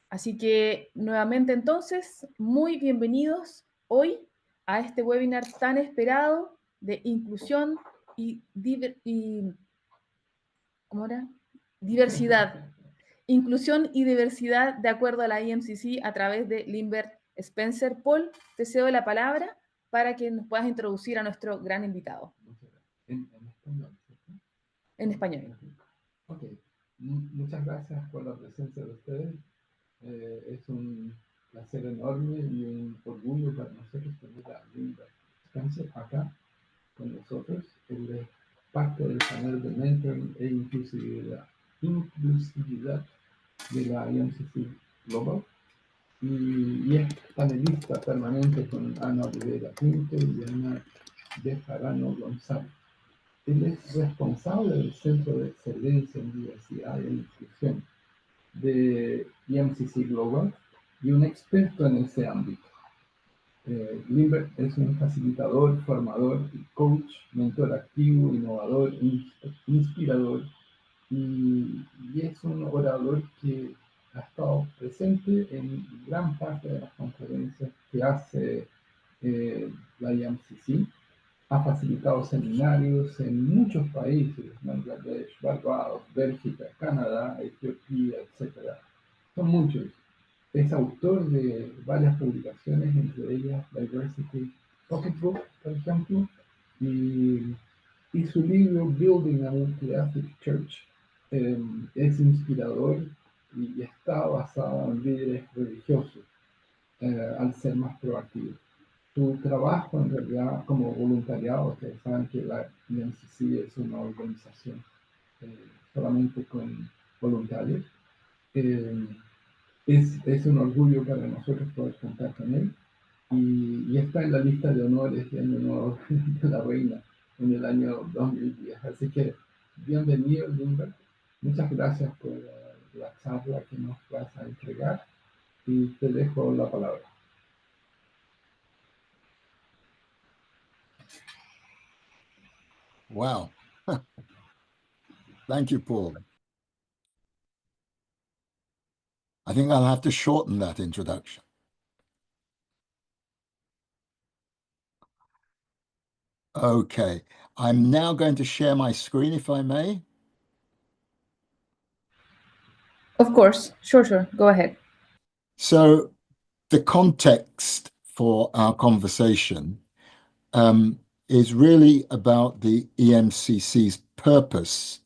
Así que nuevamente entonces, muy bienvenidos hoy a este webinar tan esperado de inclusión y, ¿cómo era? Diversidad. Inclusión y diversidad de acuerdo a la EMCC a través de Linbert Spencer. Paul, te cedo la palabra para que nos puedas introducir a nuestro gran invitado. En español, ¿cierto? En español. Ok. Muchas gracias por la presencia de ustedes. Es un placer enorme y un orgullo para nosotros tener a Linbert Spencer acá con nosotros. Él es parte del panel de mentoring e inclusividad de la EMCC Global y es panelista permanente con Ana Rivera Pinto y Ana Bejarano González. Él es responsable del Centro de Excelencia en Diversidad e Inclusión de EMCC Global y un experto en ese ámbito. Linbert es un facilitador, formador y coach, mentor activo, innovador, inspirador y es un orador que ha estado presente en gran parte de las conferencias que hace la EMCC. Ha facilitado seminarios en muchos países, Bangladesh, Barbados, Bélgica, Canadá, Etiopía, etc. Son muchos. Es autor de varias publicaciones, entre ellas Diversity Pocketbook, por ejemplo, y su libro Building a Multi-Ethnic Church es inspirador y está basado en líderes religiosos al ser más proactivo. Su trabajo en realidad como voluntariado, ustedes saben que la EMCC es una organización solamente con voluntarios, es un orgullo para nosotros poder contar con él y está en la lista de honores de Año Nuevo de la Reina en el año 2010. Así que bienvenido, Linbert. Muchas gracias por la charla que nos vas a entregar y te dejo la palabra. Wow. Thank you, Paul. I think I'll have to shorten that introduction. Okay, I'm now going to share my screen, if I may. Of course, sure, go ahead. So the context for our conversation is really about the EMCC's purpose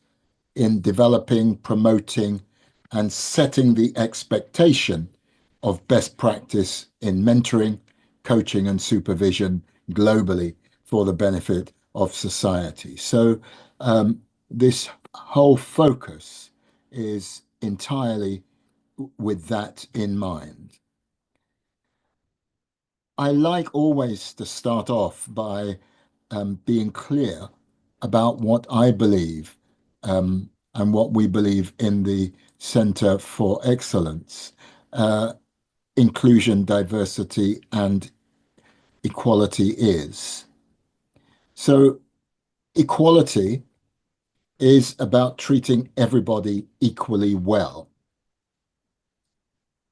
in developing, promoting, and setting the expectation of best practice in mentoring, coaching, and supervision globally for the benefit of society. So this whole focus is entirely with that in mind. I like always to start off by being clear about what I believe and what we believe in the Center for Excellence, inclusion, diversity, and equality is. So equality is about treating everybody equally well.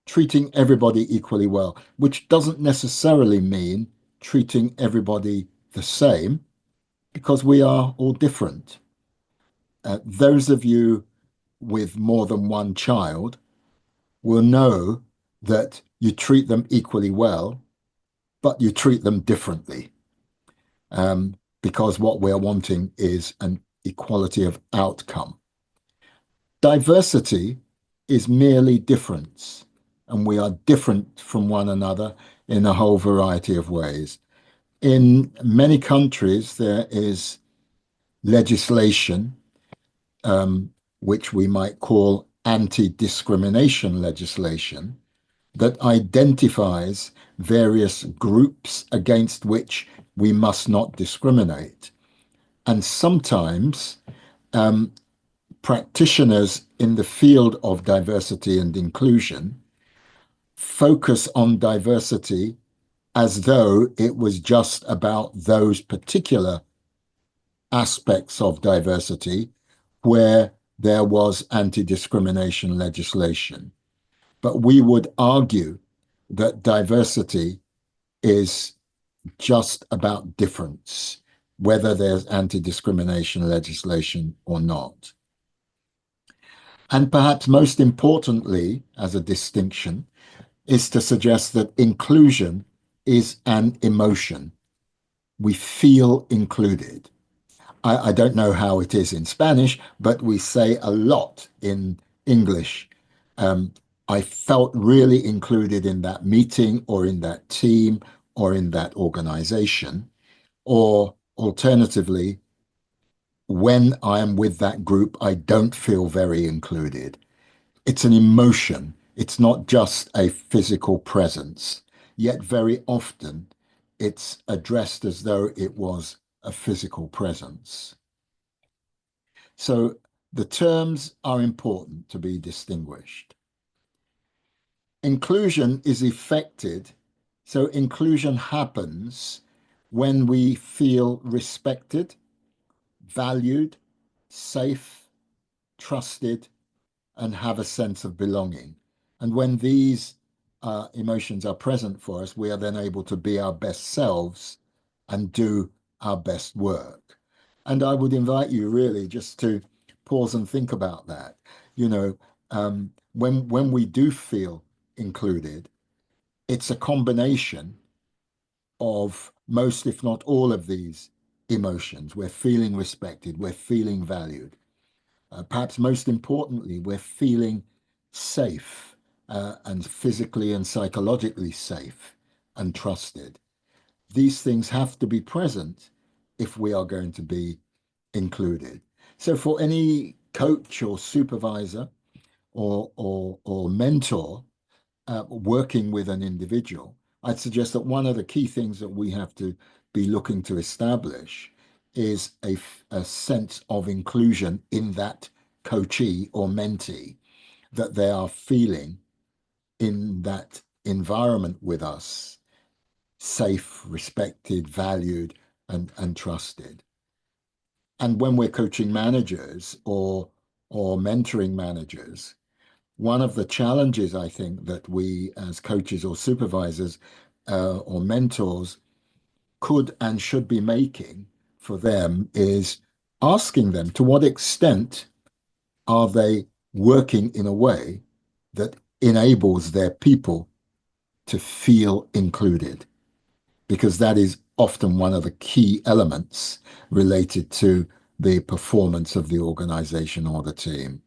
Treating everybody equally well, which doesn't necessarily mean treating everybody the same, because we are all different. Those of you with more than one child will know that you treat them equally well, but you treat them differently, because what we're wanting is an equality of outcome. Diversity is merely difference, and we are different from one another in a whole variety of ways. In many countries, there is legislation, which we might call anti-discrimination legislation, that identifies various groups against which we must not discriminate. And sometimes practitioners in the field of diversity and inclusion focus on diversity as though it was just about those particular aspects of diversity where there was anti-discrimination legislation. but we would argue that diversity is just about difference, whether there's anti-discrimination legislation or not. And perhaps most importantly, as a distinction, is to suggest that inclusion is an emotion. We feel included. I don't know how it is in Spanish, but we say a lot in English. I felt really included in that meeting or in that team or in that organization. Or alternatively, when I am with that group, I don't feel very included. It's an emotion. It's not just a physical presence, yet very often it's addressed as though it was a physical presence. So the terms are important to be distinguished. Inclusion is effected, so inclusion happens when we feel respected, valued, safe, trusted, and have a sense of belonging. And when these emotions are present for us, we are then able to be our best selves and do our best work. And I would invite you really just to pause and think about that. You know, when we do feel included, it's a combination of most, if not all, of these emotions. We're feeling respected, we're feeling valued. Perhaps most importantly, we're feeling safe and physically and psychologically safe and trusted. These things have to be present if we are going to be included. So for any coach or supervisor or mentor working with an individual, I'd suggest that one of the key things that we have to be looking to establish is a sense of inclusion in that coachee or mentee, that they are feeling in that environment with us, safe, respected, valued, and trusted. And when we're coaching managers or mentoring managers, one of the challenges I think that we as coaches or supervisors or mentors could and should be making for them is asking them to what extent are they working in a way that enables their people to feel included, because that is often one of the key elements related to the performance of the organization or the team.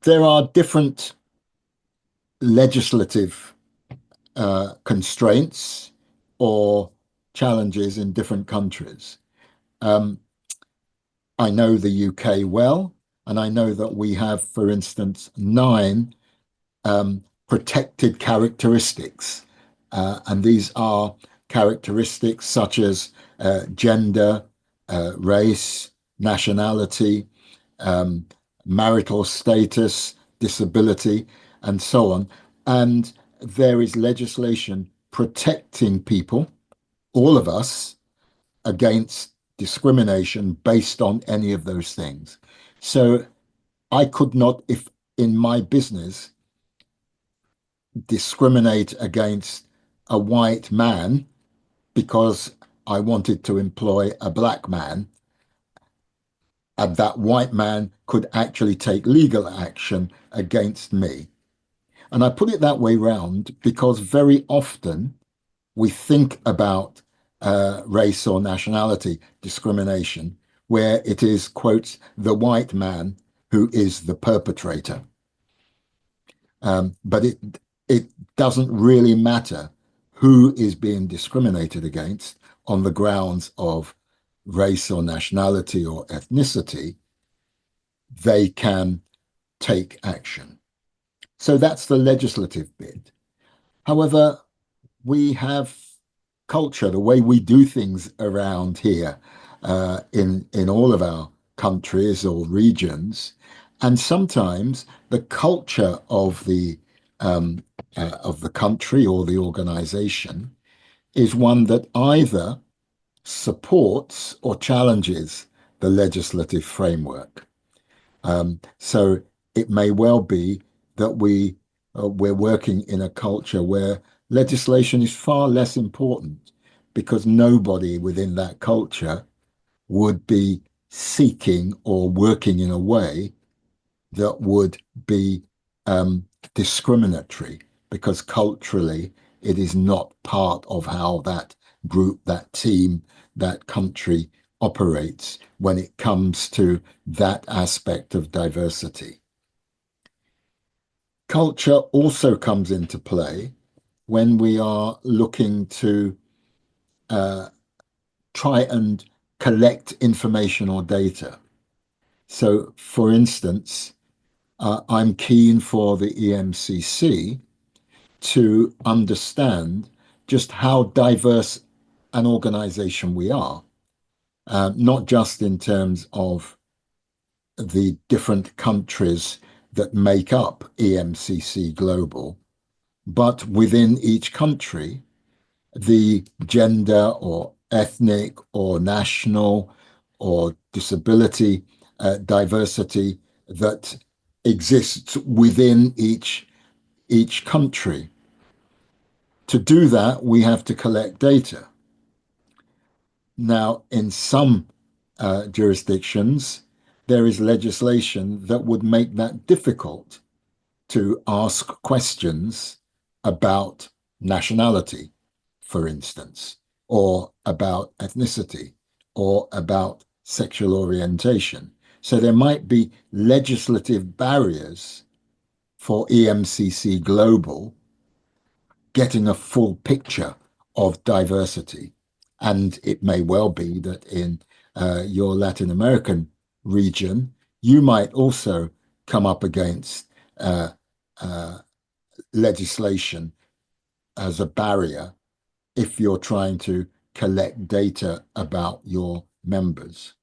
There are different legislative constraints or challenges in different countries. I know the UK well, and I know that we have, for instance, 9 protected characteristics. And these are characteristics such as gender, race, nationality, marital status, disability, and so on. And there is legislation protecting people, all of us, against discrimination based on any of those things. So I could not, if in my business, discriminate against a white man because I wanted to employ a black man, and that white man could actually take legal action against me. And I put it that way round because very often we think about race or nationality discrimination where it is, quotes, the white man who is the perpetrator. But it doesn't really matter who is being discriminated against on the grounds of race or nationality or ethnicity. They can take action. So that's the legislative bit. However, we have culture, the way we do things around here in all of our countries or regions, and sometimes the culture of the country or the organization is one that either supports or challenges the legislative framework. So it may well be that we're working in a culture where legislation is far less important because nobody within that culture would be seeking or working in a way that would be discriminatory, because culturally it is not part of how that group, that team, that country operates when it comes to that aspect of diversity. Culture also comes into play when we are looking to try and collect information or data. So, for instance, I'm keen for the EMCC to understand just how diverse an organization we are, not just in terms of the different countries that make up EMCC Global, but within each country, the gender or ethnic or national or disability diversity that exists within each country. To do that, we have to collect data. Now, in some jurisdictions, there is legislation that would make that difficult to ask questions about nationality, for instance, or about ethnicity, or about sexual orientation. So there might be legislative barriers for EMCC Global getting a full picture of diversity. And it may well be that in your Latin American region, you might also come up against legislation as a barrier if you're trying to collect data about your members.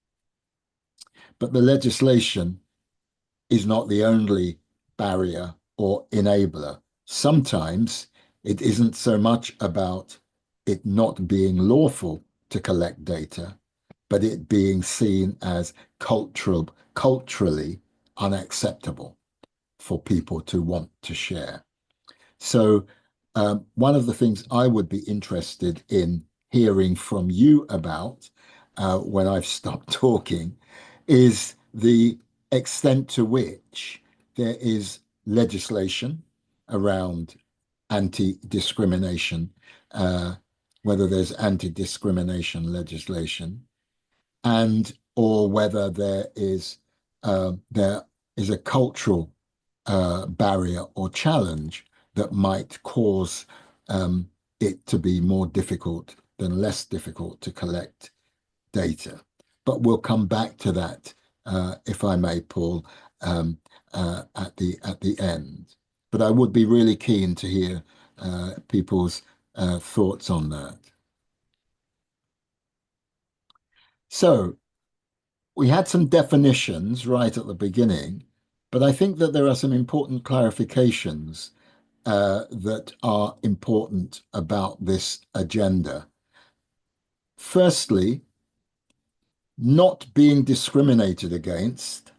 But the legislation is not the only barrier or enabler. Sometimes it isn't so much about it not being lawful to collect data, but it being seen as culturally unacceptable for people to want to share. So one of the things I would be interested in hearing from you about when I've stopped talking is the extent to which there is legislation around anti-discrimination, whether there's anti-discrimination legislation, and or whether there is a cultural barrier or challenge that might cause it to be more difficult than less difficult to collect data. But we'll come back to that, if I may, Paul, at the end. But I would be really keen to hear people's thoughts on that. So we had some definitions right at the beginning, but I think that there are some important clarifications that are important about this agenda. Firstly, not being discriminated against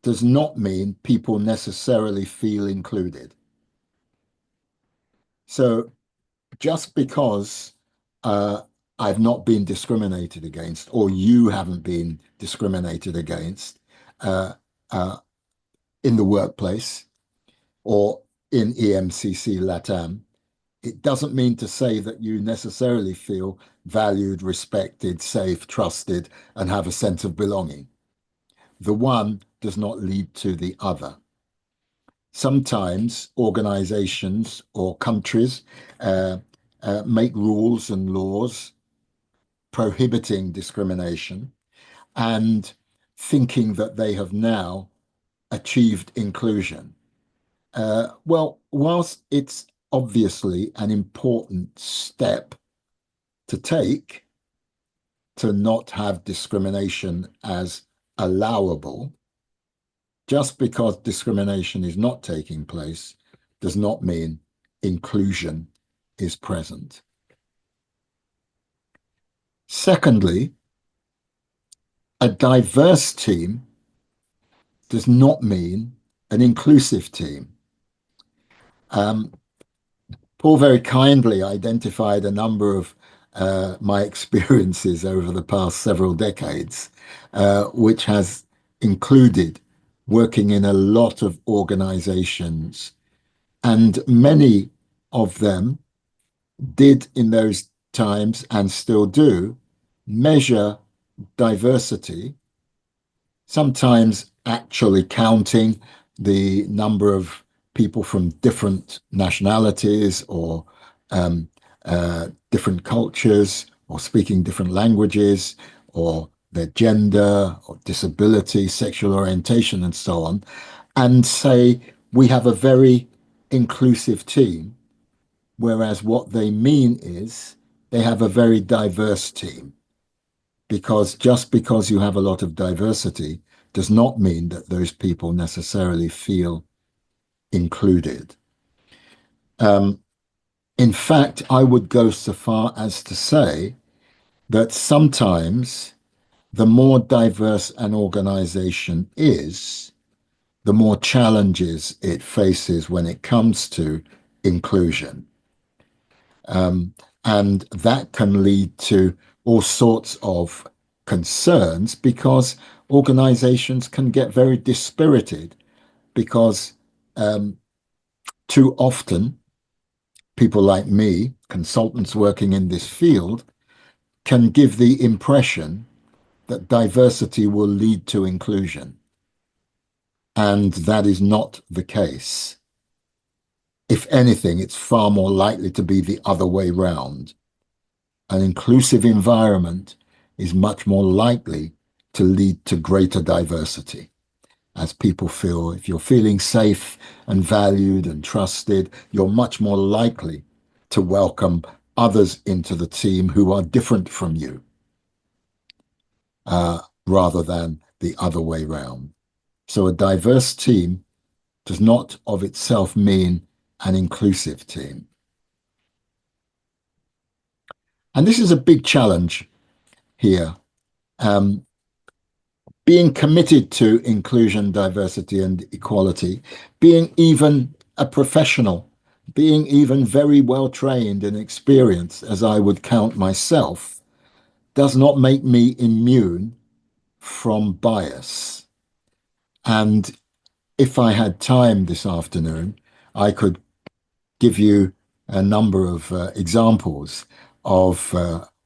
does not mean people necessarily feel included. So just because I've not been discriminated against, or you haven't been discriminated against in the workplace or in EMCC LATAM, it doesn't mean to say that you necessarily feel valued, respected, safe, trusted, and have a sense of belonging. The one does not lead to the other. Sometimes organizations or countries make rules and laws prohibiting discrimination and thinking that they have now achieved inclusion. Well, whilst it's obviously an important step to take to not have discrimination as allowable, just because discrimination is not taking place does not mean inclusion is present. Secondly, a diverse team does not mean an inclusive team. Paul very kindly identified a number of my experiences over the past several decades, which has included working in a lot of organizations, and many of them did in those times and still do measure diversity, sometimes actually counting the number of people from different nationalities or different cultures or speaking different languages or their gender or disability, sexual orientation, and so on, and say we have a very inclusive team, whereas what they mean is they have a very diverse team. Because just because you have a lot of diversity does not mean that those people necessarily feel included. In fact, I would go so far as to say that sometimes the more diverse an organization is, the more challenges it faces when it comes to inclusion. And that can lead to all sorts of concerns because organizations can get very dispirited because too often people like me, consultants working in this field, can give the impression that diversity will lead to inclusion. And that is not the case. If anything, it's far more likely to be the other way round. An inclusive environment is much more likely to lead to greater diversity. As people feel, if you're feeling safe and valued and trusted, you're much more likely to welcome others into the team who are different from you, rather than the other way round. So a diverse team does not of itself mean an inclusive team. And this is a big challenge here. Being committed to inclusion, diversity, and equality, being even a professional, being even very well trained and experienced, as I would count myself, does not make me immune from bias. And if I had time this afternoon, I could give you a number of examples of,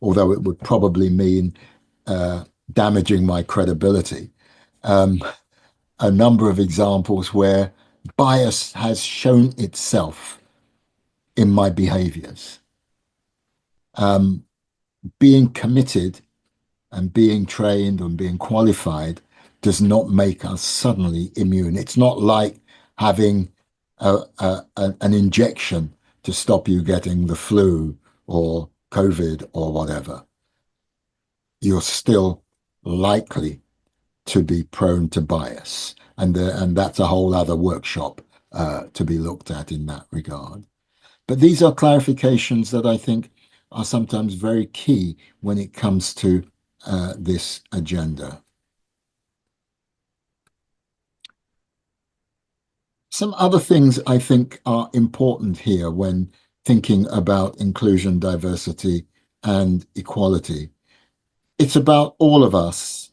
although it would probably mean damaging my credibility, a number of examples where bias has shown itself in my behaviors. Being committed and being trained and being qualified does not make us suddenly immune. It's not like having an injection to stop you getting the flu or COVID or whatever. You're still likely to be prone to bias. And that's a whole other workshop to be looked at in that regard. But these are clarifications that I think are sometimes very key when it comes to this agenda. Some other things I think are important here when thinking about inclusion, diversity, and equality. It's about all of us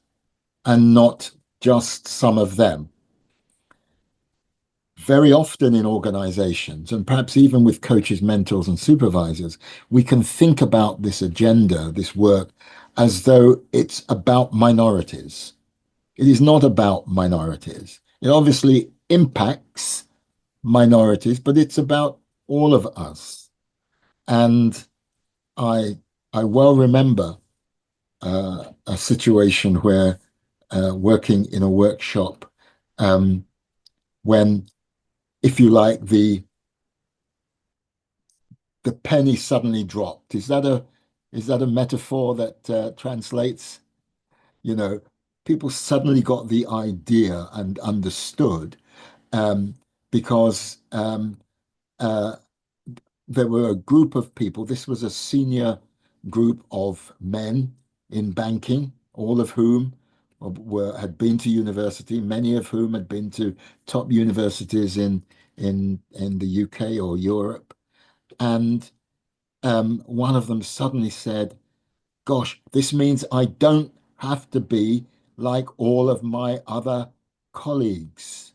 and not just some of them. Very often in organizations, and perhaps even with coaches, mentors, and supervisors, we can think about this agenda, this work, as though it's about minorities. It is not about minorities. It obviously impacts minorities, but it's about all of us. And I well remember a situation where working in a workshop when, if you like, the penny suddenly dropped. Is that a metaphor that translates? You know, people suddenly got the idea and understood because there were a group of people. This was a senior group of men in banking, all of whom had been to university, many of whom had been to top universities in the UK or Europe. And one of them suddenly said, gosh, this means I don't have to be like all of my other colleagues,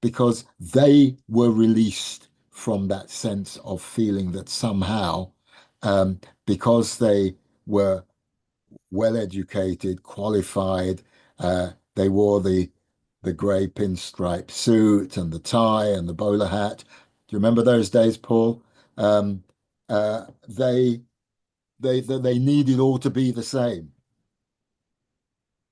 because they were released from that sense of feeling that somehow, because they were well educated, qualified, they wore the grey pinstripe suit and the tie and the bowler hat. Do you remember those days, Paul? They needed all to be the same,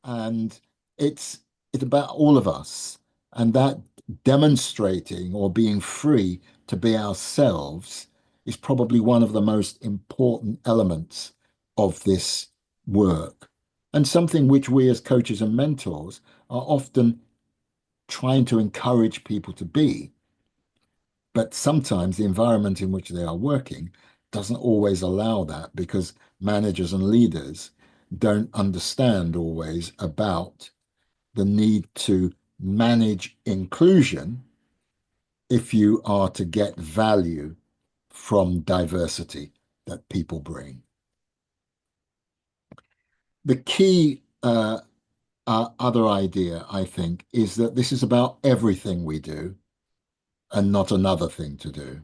and it's about all of us, and that demonstrating or being free to be ourselves is probably one of the most important elements of this work, and something which we as coaches and mentors are often trying to encourage people to be. But sometimes the environment in which they are working doesn't always allow that, because managers and leaders don't understand always about the need to manage inclusion if you are to get value from diversity that people bring. The key other idea, I think, is that this is about everything we do and not another thing to do.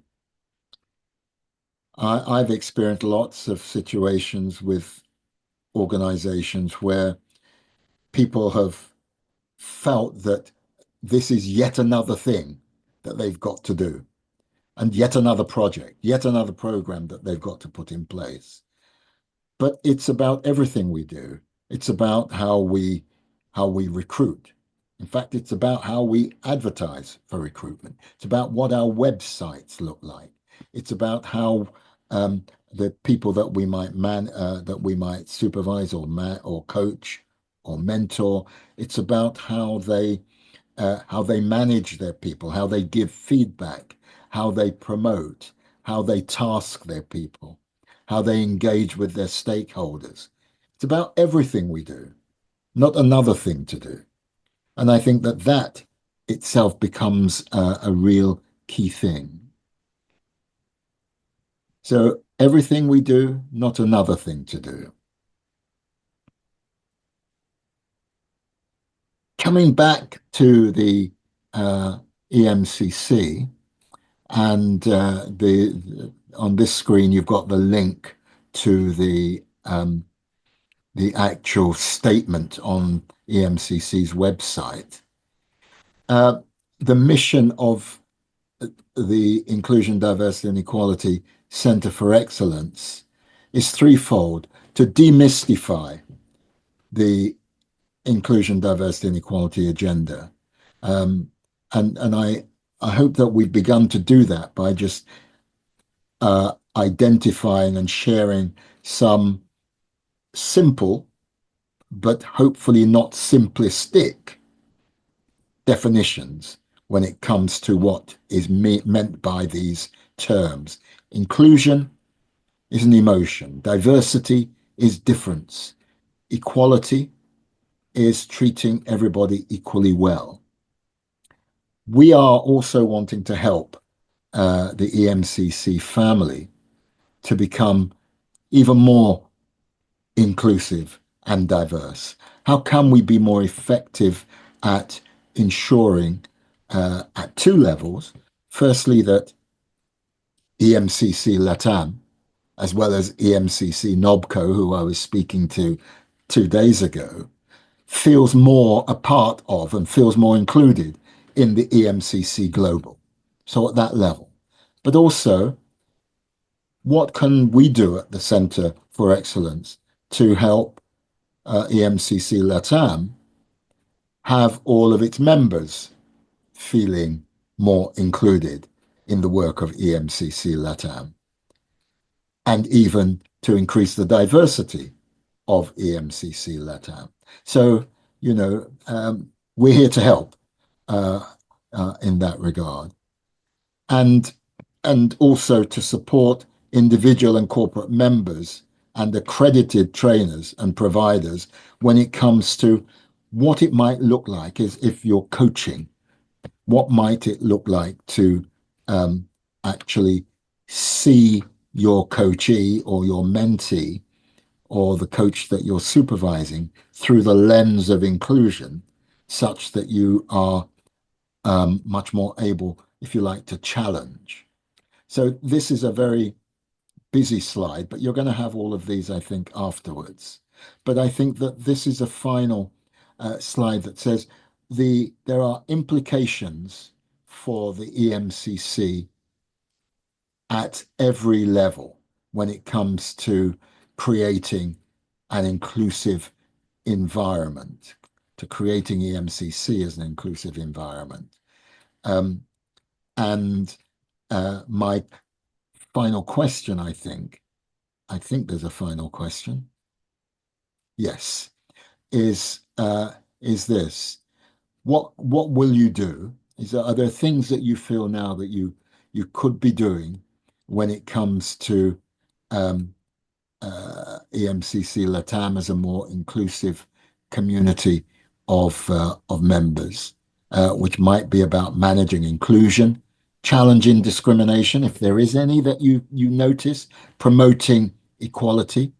I've experienced lots of situations with organizations where people have felt that this is yet another thing that they've got to do, and yet another project, yet another program that they've got to put in place. But it's about everything we do. It's about how we recruit. In fact, it's about how we advertise for recruitment. It's about what our websites look like. It's about how the people that we might supervise or coach or mentor. It's about how they manage their people, how they give feedback, how they promote, how they task their people, how they engage with their stakeholders. It's about everything we do, not another thing to do. And I think that itself becomes a real key thing. So everything we do, not another thing to do. Coming back to the EMCC, and on this screen you've got the link to the actual statement on EMCC's website. The mission of the Inclusion, Diversity and Equality Centre for Excellence is threefold: to demystify the inclusion, diversity and equality agenda. And I hope that we've begun to do that by just identifying and sharing some simple, but hopefully not simplistic definitions when it comes to what is meant by these terms. Inclusion is an emotion. Diversity is difference. Equality is treating everybody equally well. We are also wanting to help the EMCC family to become even more inclusive and diverse. How can we be more effective at ensuring at two levels? Firstly, that EMCC LATAM, as well as EMCC NOBCO, who I was speaking to 2 days ago, feels more a part of and feels more included in the EMCC Global. So at that level. But also, what can we do at the Centre for Excellence to help EMCC LATAM have all of its members feeling more included in the work of EMCC LATAM, and even to increase the diversity of EMCC LATAM? So, we're here to help in that regard, and also to support individual and corporate members and accredited trainers and providers when it comes to what it might look like is if you're coaching. What might it look like to actually see your coachee or your mentee or the coach that you're supervising through the lens of inclusion, such that you are much more able, if you like, to challenge. So this is a very busy slide, but you're going to have all of these, I think, afterwards. But I think that this is a final slide that says there are implications for the EMCC at every level when it comes to creating an inclusive environment, to creating EMCC as an inclusive environment. And my final question, I think there's a final question. Yes, is this: what will you do? Are there things that you feel now that you could be doing when it comes to EMCC LATAM as a more inclusive community of members, which might be about managing inclusion, challenging discrimination, if there is any that you notice, promoting equality,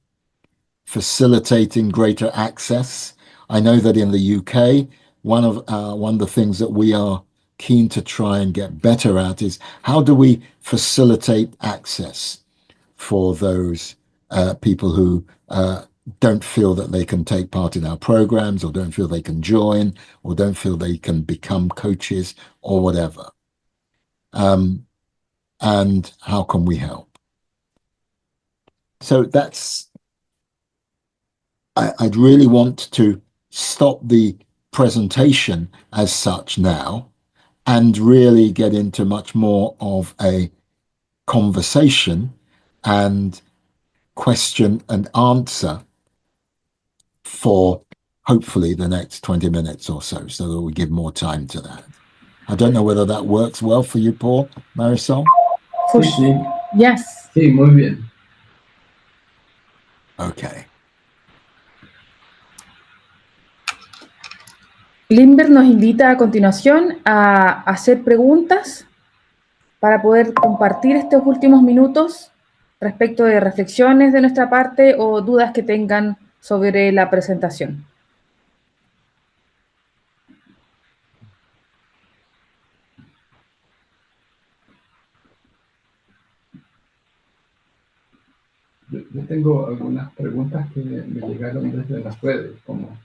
facilitating greater access. I know that in the UK, one of the things that we are keen to try and get better at is how do we facilitate access for those people who don't feel that they can take part in our programs, or don't feel they can join, or don't feel they can become coaches or whatever. And how can we help? So I'd really want to stop the presentation as such now and really get into much more of a conversation and question and answer for hopefully the next 20 minutes or so that we give more time to that. I don't know whether that works well for you, Paul, Marisol? Yes. Sí, muy bien. Okay. Linbert nos invita a continuación a hacer preguntas para poder compartir estos últimos minutos respecto de reflexiones de nuestra parte o dudas que tengan sobre la presentación. Yo tengo algunas preguntas que me llegaron desde las redes, como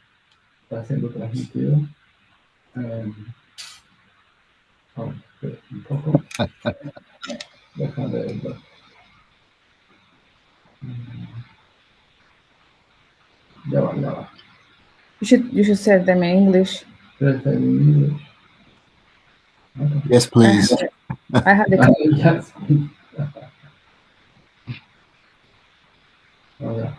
está siendo transmitido. Un poco. Déjame verlo. Ya va. You should say them in English. Okay. Yes, please. I have the Yes. Okay.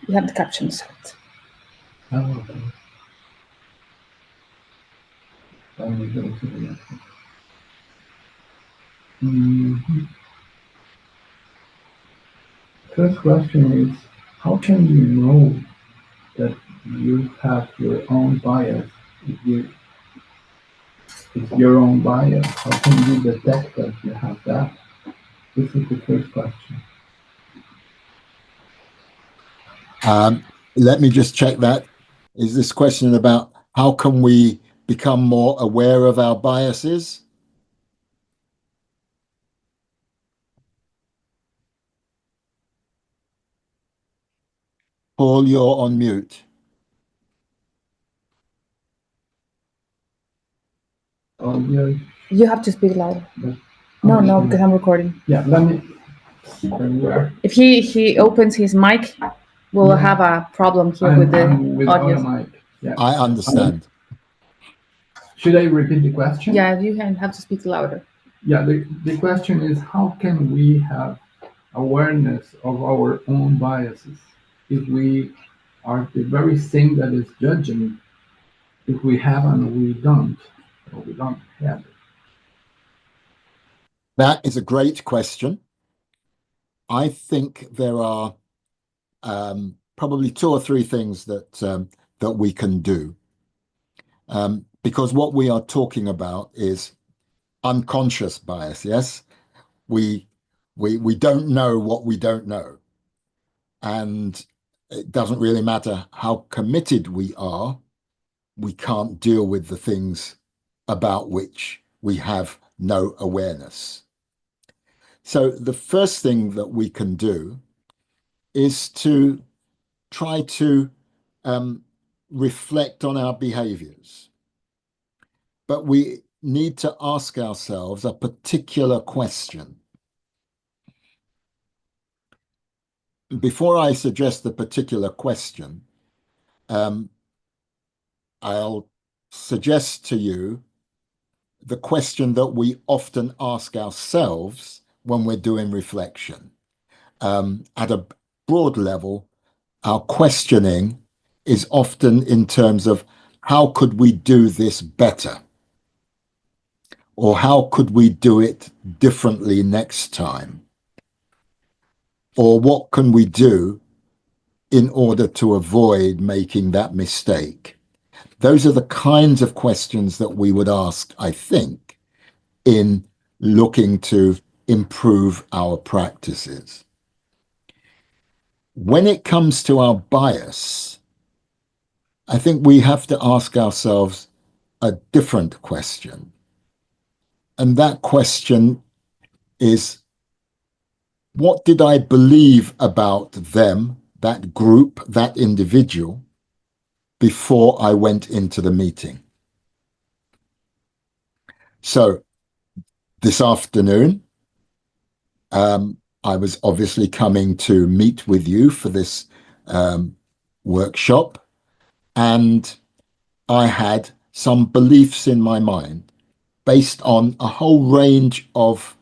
You have the caption set. Okay. First question is, how can you know that you have your own bias? It's your own bias. How can you detect that you have that? This is the first question. Let me just check that. Is this question about how can we become more aware of our biases? Paul, you're on mute. Audio. You have to speak louder. No, because I'm recording. Yeah, let me. If he opens his mic, we'll have a problem here with the audience. Mic. Yeah. I understand. Should I repeat the question? Yeah, you have to speak louder. Yeah, the question is, how can we have awareness of our own biases if we are the very thing that is judging, if we have and we don't, or we don't have it? That is a great question. I think there are probably 2 or 3 things that we can do, because what we are talking about is unconscious bias. Yes, we don't know what we don't know, and it doesn't really matter how committed we are. We can't deal with the things about which we have no awareness. So the first thing that we can do is to try to reflect on our behaviors. But we need to ask ourselves a particular question. Before I suggest the particular question, I'll suggest to you the question that we often ask ourselves when we're doing reflection. At a broad level, our questioning is often in terms of how could we do this better? Or how could we do it differently next time? Or what can we do in order to avoid making that mistake? Those are the kinds of questions that we would ask, I think, in looking to improve our practices. When it comes to our bias, I think we have to ask ourselves a different question. And that question is, what did I believe about them, that group, that individual, before I went into the meeting? So this afternoon, I was obviously coming to meet with you for this workshop, and I had some beliefs in my mind based on a whole range of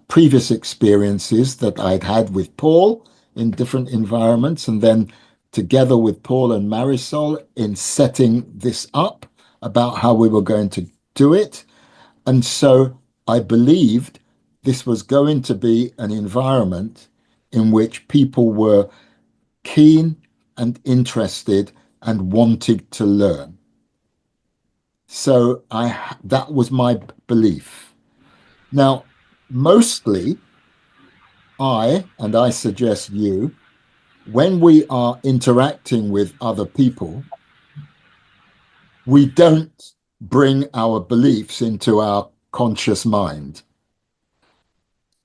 previous experiences that I'd had with Paul in different environments, and then together with Paul and Marisol in setting this up about how we were going to do it. And so I believed this was going to be an environment in which people were keen and interested and wanted to learn. So that was my belief. Now, mostly, and I suggest you, when we are interacting with other people, we don't bring our beliefs into our conscious mind.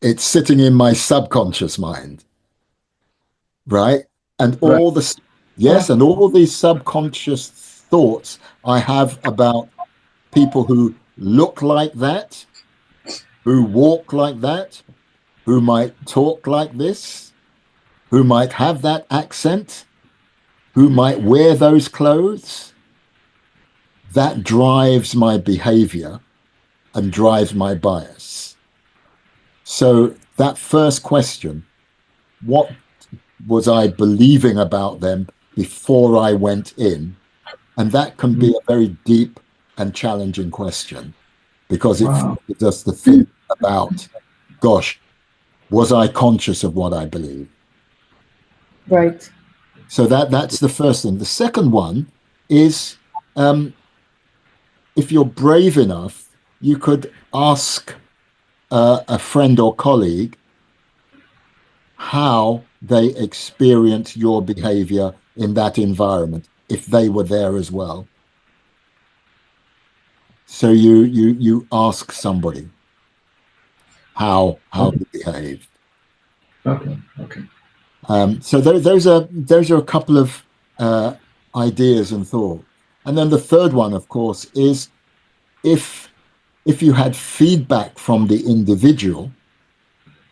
It's sitting in my subconscious mind, right? And all the, yes, and all these subconscious thoughts I have about people who look like that, who walk like that, who might talk like this, who might have that accent, who might wear those clothes, that drives my behavior and drives my bias. So that first question, what was I believing about them before I went in? And that can be a very deep and challenging question, because it forces us to think about, gosh, was I conscious of what I believe? Right. So that's the first thing. The second one is, if you're brave enough, you could ask a friend or colleague how they experience your behavior in that environment, if they were there as well. So you ask somebody how they behave. Okay. So those are a couple of ideas and thoughts. And then the third one, of course, is if you had feedback from the individual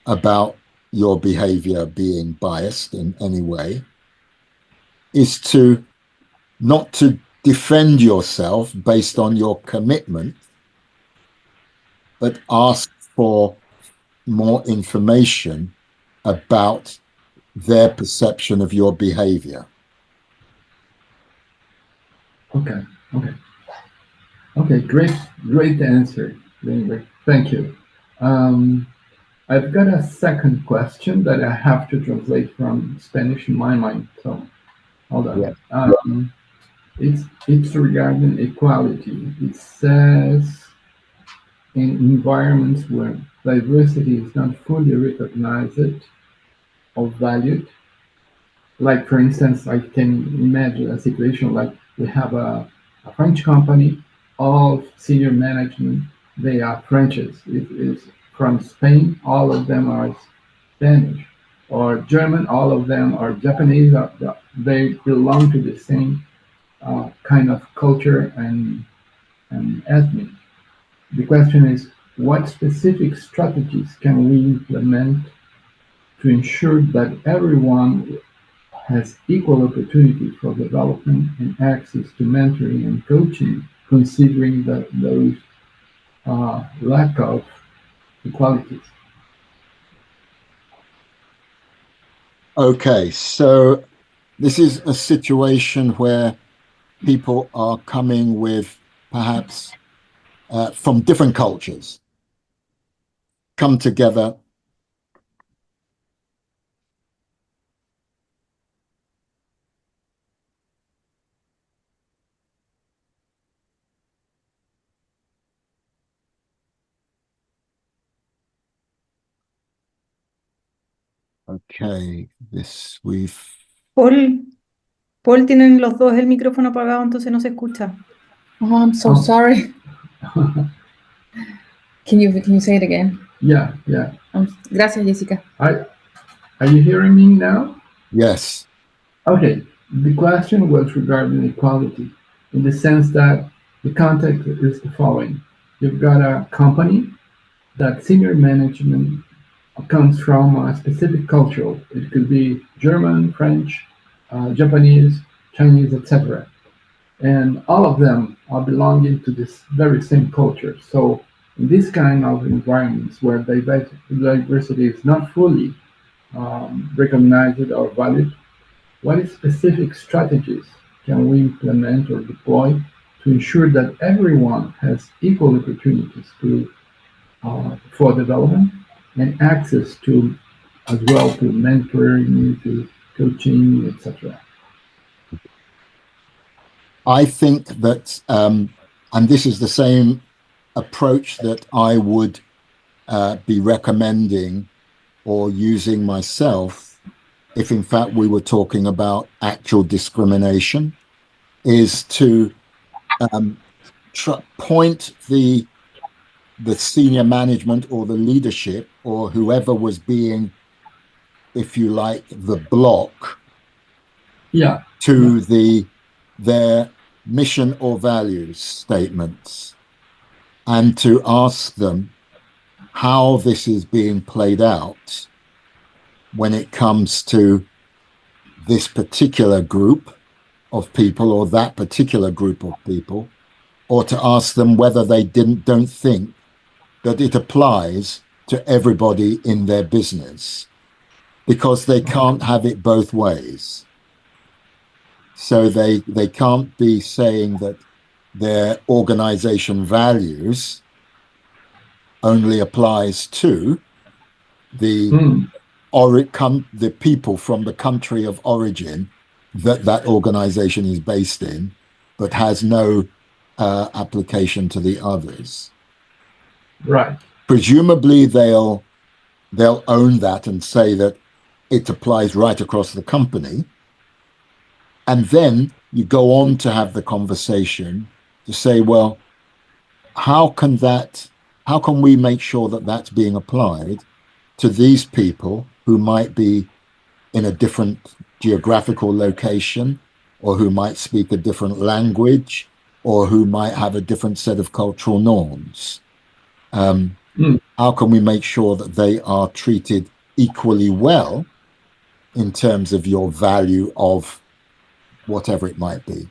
about your behavior being biased in any way, is to not to defend yourself based on your commitment, but ask for more information about their perception of your behavior. Okay, great answer, Linbert. Thank you. I've got a second question that I have to translate from Spanish in my mind. So hold on. Yeah. It's regarding equality. It says in environments where diversity is not fully recognized or valued, like for instance, I can imagine a situation like we have a French company, all senior management, they are Frenches. If it's from Spain, all of them are Spanish, or German, all of them are Japanese. They belong to the same kind of culture and ethnic. The question is, what specific strategies can we implement to ensure that everyone has equal opportunity for development and access to mentoring and coaching, considering that those lack of equalities? Okay, so this is a situation where people are coming with perhaps from different cultures, come together. Okay, this we've... Paul, tienen los dos el micrófono apagado, entonces no se escucha. Oh, I'm so sorry. Can you say it again? Yeah. Gracias, Jessica. Are you hearing me now? Yes. Okay. The question was regarding equality, in the sense that the context is the following. You've got a company that senior management comes from a specific culture. It could be German, French, Japanese, Chinese, etc. And all of them are belonging to this very same culture. So in this kind of environments where diversity is not fully recognized or valued, what specific strategies can we implement or deploy to ensure that everyone has equal opportunities for development and access to, as well, to mentoring, to coaching, etc.? I think that, and this is the same approach that I would be recommending or using myself if in fact we were talking about actual discrimination, is to point the senior management or the leadership or whoever was being, if you like, the block to their mission or values statements, and to ask them how this is being played out when it comes to this particular group of people or that particular group of people, or to ask them whether they don't think that it applies to everybody in their business, because they can't have it both ways. So they can't be saying that their organization values only applies to the people from the country of origin that organization is based in, but has no application to the others. Right. Presumably they'll own that and say that it applies right across the company. And then you go on to have the conversation to say, well, how can we make sure that that's being applied to these people who might be in a different geographical location, or who might speak a different language, or who might have a different set of cultural norms? How can we make sure that they are treated equally well in terms of your value of whatever it might be?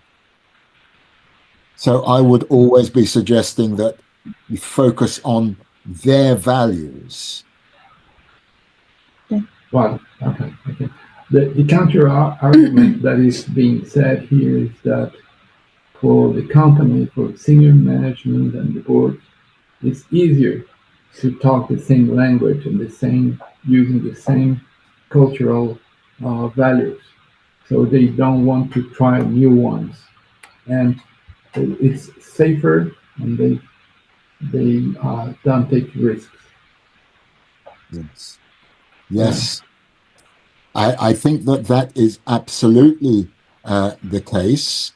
So I would always be suggesting that you focus on their values. Well, okay. The counter argument that is being said here is that for the company, for senior management and the board, it's easier to talk the same language and using the same cultural values. So they don't want to try new ones, and it's safer, and they don't take risks. Yes. Yes. I think that is absolutely the case.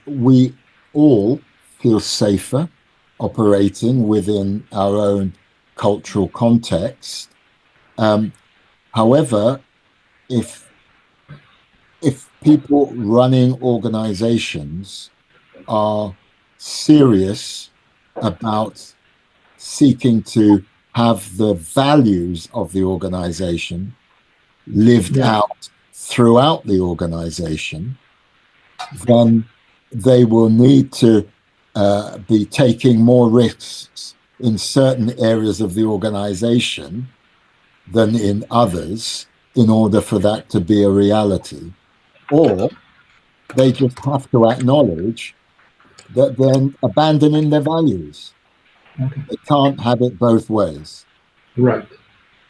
We all feel safer operating within our own cultural context. However, if people running organizations are serious about seeking to have the values of the organization lived out throughout the organization, then they will need to be taking more risks in certain areas of the organization than in others in order for that to be a reality. Or they just have to acknowledge that they're abandoning their values. Okay. They can't have it both ways. Right.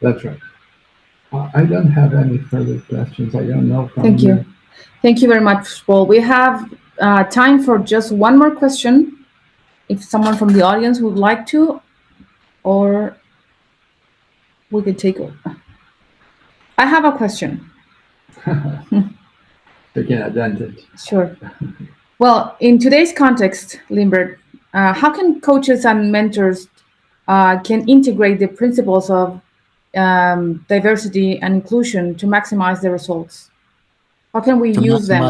That's right. I don't have any further questions. I don't know. Thank you. Thank you very much, Paul. We have time for just one more question. If someone from the audience would like to, or we could take over. I have a question. Taking advantage. Sure. Well, in today's context, Linbert, how can coaches and mentors can integrate the principles of diversity and inclusion to maximize the results? How can we use them?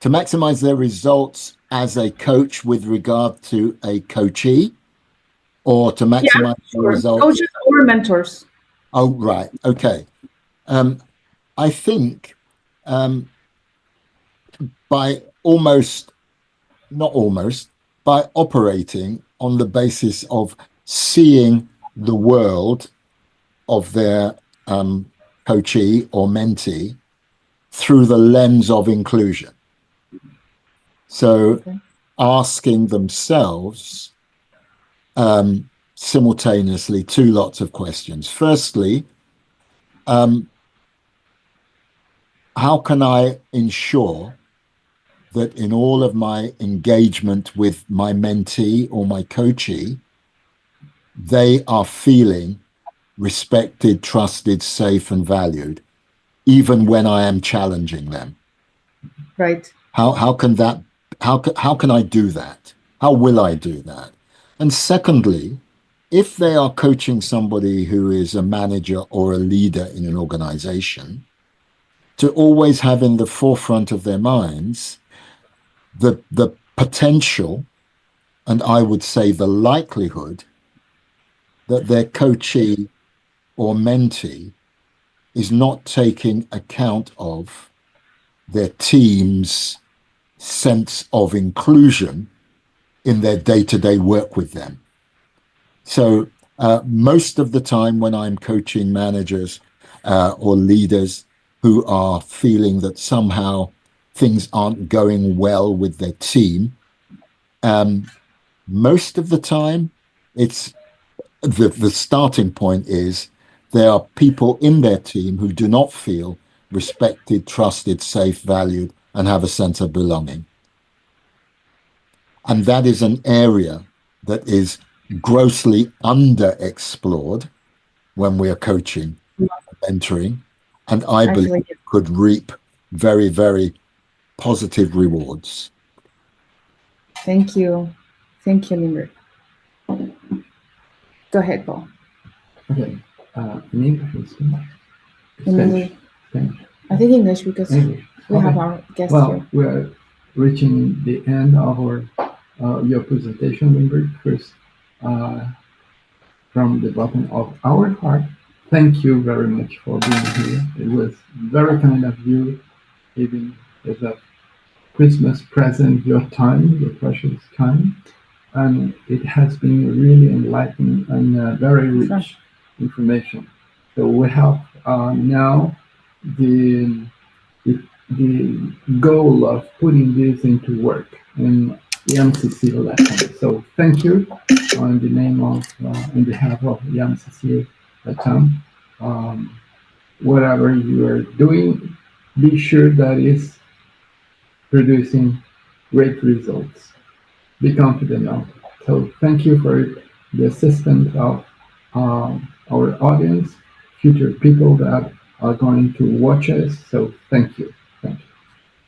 To maximize their results as a coach with regard to a coachee, or to maximize the results? Coaches or mentors. Oh, right. Okay. I think by by operating on the basis of seeing the world of their coachee or mentee through the lens of inclusion. So asking themselves simultaneously two lots of questions. Firstly, how can I ensure that in all of my engagement with my mentee or my coachee, they are feeling respected, trusted, safe, and valued, even when I am challenging them? Right. How can I do that? How will I do that? And secondly, if they are coaching somebody who is a manager or a leader in an organization, to always have in the forefront of their minds the potential, and I would say the likelihood, that their coachee or mentee is not taking account of their team's sense of inclusion in their day-to-day work with them. So most of the time when I'm coaching managers or leaders who are feeling that somehow things aren't going well with their team, most of the time it's the starting point is there are people in their team who do not feel respected, trusted, safe, valued, and have a sense of belonging. And that is an area that is grossly underexplored when we are coaching, mentoring, and I believe could reap very, very positive rewards. Thank you. Thank you, Linbert. Go ahead, Paul. Okay. In English, in English. I think English because we have our guest here. We are reaching the end of your presentation, Linbert. First, from the bottom of our heart, thank you very much for being here. It was very kind of you, giving as a Christmas present your time, your precious time, and it has been really enlightening and very rich information. So we have now the goal of putting this into work, and EMCC LATAM. So thank you on the name of, in behalf of EMCC LATAM. Whatever you are doing, be sure that it's producing great results. Be confident of it. So thank you for the assistance of our audience, future people that are going to watch us. So thank you. Thank you.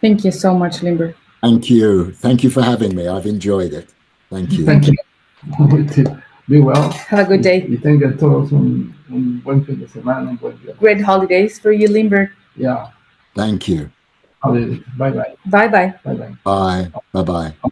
Thank you so much, Linbert. Thank you. Thank you for having me. I've enjoyed it. Thank you. Thank you. Be well. Have a good day. Y tengan todos un buen fin de semana, un buen día. Great holidays for you, Linbert. Yeah. Thank you. Holidays. Bye-bye. Bye-bye. Bye-bye. Bye. Bye-bye.